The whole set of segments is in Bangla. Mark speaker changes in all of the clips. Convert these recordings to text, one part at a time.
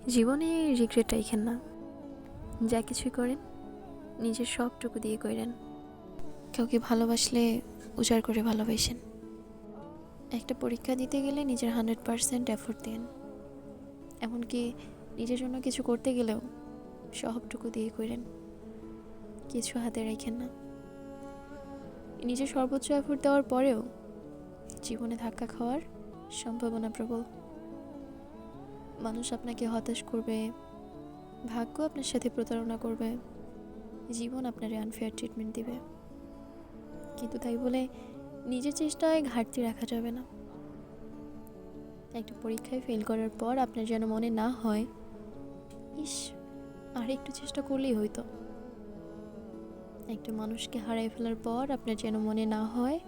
Speaker 1: জীবনে রিগ্রেট রাইখেন না। যা কিছুই করেন নিজের সবটুকু দিয়ে করেন। কাউকে ভালোবাসলে উজাড় করে ভালোবাসেন। একটা পরীক্ষা দিতে গেলে নিজের 100% এফোর্ট দেন। এমনকি নিজের জন্য কিছু করতে গেলেও সবটুকু দিয়ে করেন, কিছু হাতে রাখেন না। নিজের সর্বোচ্চ এফোর্ট দেওয়ার পরেও জীবনে ধাক্কা খাওয়ার সম্ভাবনা প্রবল। মানুষ আপনাকে হতাশ করবে, ভাগ্য আপনার সাথে প্রতারণা করবে, জীবন আপনারে আনফেয়ার ট্রিটমেন্ট দিবে। কিন্তু তাই বলে নিজের চেষ্টায় ঘাটতি রাখা যাবে না। একটা পরীক্ষায় ফেল করার পর আপনার যেন মনে না হয়, ইস আর একটু চেষ্টা করলেই হইতো। একটা মানুষকে হারিয়ে ফেলার পর আপনার যেন মনে না হয়,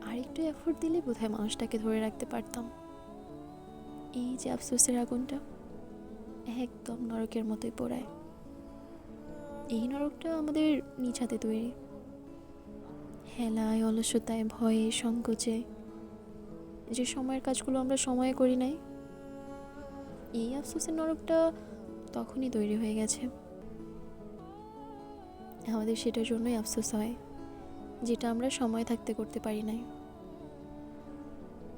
Speaker 1: আর একটু এফোর্ট দিলে বোধহয় মানুষটাকে ধরে রাখতে পারতাম। এই যে আফসোসের আগুনটা একদম নরকের মতোই পোড়ায়। এই নরকটা আমাদের নিজ হাতে তৈরি। হেলায়, অলসতায়, ভয়ে, সংকোচে যে সময়ের কাজগুলো আমরা সময়ে করি নাই, এই আফসোসের নরকটা তখনই তৈরি হয়ে গেছে। আমাদের সেটার জন্যই আফসোস হয়, যেটা আমরা সময় থাকতে করতে পারি নাই।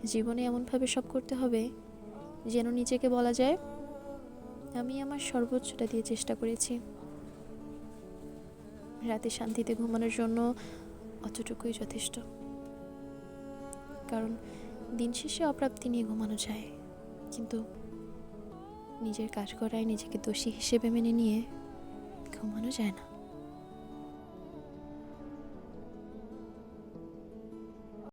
Speaker 1: জীবনে এমনভাবে সব করতে হবে যেন নিজেকে বলা যায়, আমি আমার সর্বোচ্চটা দিয়ে চেষ্টা করেছি। রাতে শান্তিতে ঘুমানোর জন্য অতটুকুই যথেষ্ট। কারণ দিন শেষে অপ্রাপ্তি নিয়ে ঘুমানো যায়, কিন্তু নিজের কাজ করায় নিজেকে দোষী হিসেবে মেনে নিয়ে ঘুমানো যায় না।